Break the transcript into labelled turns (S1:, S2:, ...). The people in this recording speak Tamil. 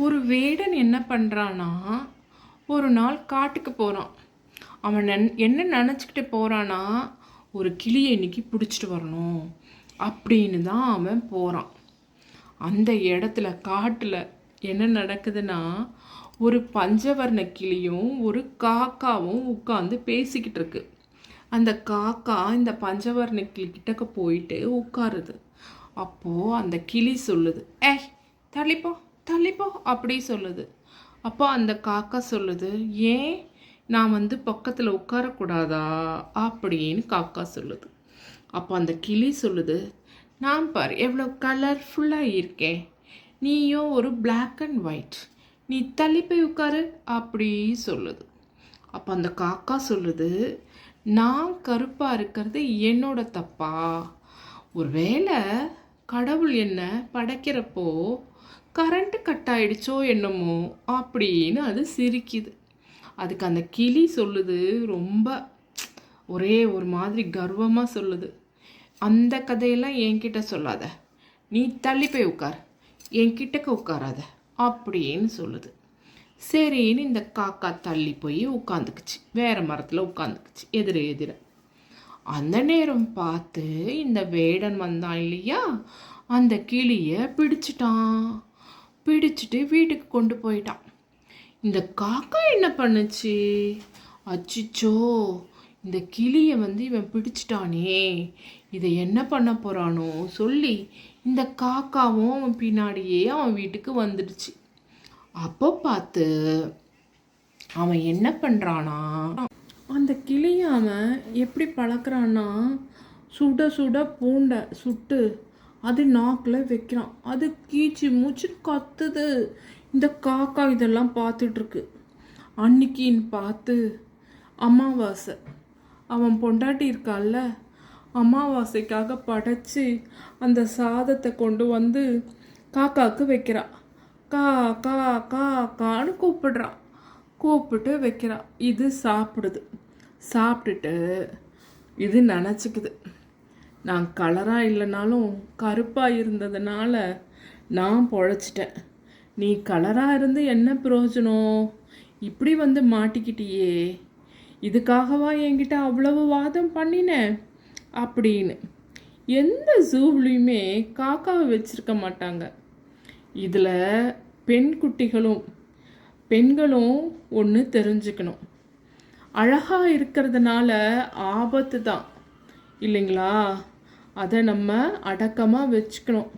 S1: ஒரு வேடன் என்ன பண்ணுறான்னா, ஒரு நாள் காட்டுக்கு போகிறான். அவன் என்ன நினச்சிக்கிட்டு போகிறான்னா, ஒரு கிளியை இன்னைக்கு பிடிச்சிட்டு வரணும் அப்படின்னு தான் அவன் போகிறான். அந்த இடத்துல காட்டில் என்ன நடக்குதுன்னா, ஒரு பஞ்சவர்ண கிளியும் ஒரு காக்காவும் உட்காந்து பேசிக்கிட்டு இருக்கு. அந்த காக்கா இந்த பஞ்சவர்ண கிளி கிட்டக்க போயிட்டு உட்காருது. அப்போது அந்த கிளி சொல்லுது, ஏய் தள்ளிப்போ தள்ளிப்போ அப்படி சொல்லுது. அப்போ அந்த காக்கா சொல்லுது, ஏன் நான் பக்கத்தில் உட்காரக்கூடாதா அப்படின்னு காக்கா சொல்லுது. அப்போ அந்த கிளி சொல்லுது, நான் பார் எவ்வளோ கலர்ஃபுல்லாக இருக்கேன், நீயும் ஒரு பிளாக் அண்ட் ஒயிட், நீ தள்ளி போய் உட்காரு அப்படி சொல்லுது. அப்போ அந்த காக்கா சொல்லுது, நான் கருப்பாக இருக்கிறது என்னோட தப்பா? ஒருவேளை கடவுள் என்ன படைக்கிறப்போ கரண்ட்டு கட் ஆயிடுச்சோ என்னமோ அப்படின்னு அது சிரிக்குது. அதுக்கு அந்த கிளி சொல்லுது, ரொம்ப ஒரே ஒரு மாதிரி கர்வமாக சொல்லுது, அந்த கதையெல்லாம் என்கிட்ட சொல்லாத, நீ தள்ளி போய் உட்கார், என்கிட்டக்க உட்காராத அப்படின்னு சொல்லுது. சரின்னு இந்த காக்கா தள்ளி போய் உட்காந்துக்குச்சு, வேற மரத்தில் உட்காந்துக்குச்சு எதிர. அந்த நேரம் பார்த்து இந்த வேடன் வந்தான் இல்லையா, அந்த கிளியை பிடிச்சிட்டு வீட்டுக்கு கொண்டு போயிட்டான். இந்த காக்கா என்ன பண்ணுச்சு, அச்சிச்சோ இந்த கிளியை இவன் பிடிச்சிட்டானே, இதை என்ன பண்ண போகிறானோ சொல்லி இந்த காக்காவும் அவன் பின்னாடியே அவன் வீட்டுக்கு வந்துடுச்சு. அப்போ பார்த்து அவன் என்ன பண்ணுறானா, அந்த கிளியை அவன் எப்படி பழக்கிறான்னா, சுட சுட பூண்டை சுட்டு அது நாக்கில் வைக்கிறான். அது கீச்சு மூச்சு கத்துது. இந்த காக்கா இதெல்லாம் பார்த்துட்ருக்கு. அன்னைக்கின்னு பார்த்து அமாவாசை, அவன் பொண்டாட்டி இருக்கால்ல, அமாவாசைக்காக படைச்சி அந்த சாதத்தை கொண்டு வந்து காக்காவுக்கு வைக்கிறான். கா கா கா கான்னு கூப்பிட்டு வைக்கிறான். இது சாப்பிடுது. சாப்பிட்டுட்டு இது நினச்சிக்குது, நான் கலராக இல்லைனாலும் கருப்பாக இருந்ததுனால நான் பொழைச்சிட்டேன், நீ கலராக இருந்து என்ன பிரயோஜனம், இப்படி மாட்டிக்கிட்டியே, இதுக்காகவா என்கிட்ட அவ்வளவு வாதம் பண்ணினேன் அப்படின்னு. எந்த ஜூவ்லேயுமே காக்காவை வச்சிருக்க மாட்டாங்க. இதில் பெண்களும் ஒன்று தெரிஞ்சுக்கணும், அழகாக இருக்கிறதுனால ஆபத்து தான் இல்லைங்களா, அதை நம்ம அடக்கமாக வச்சுக்கணும்.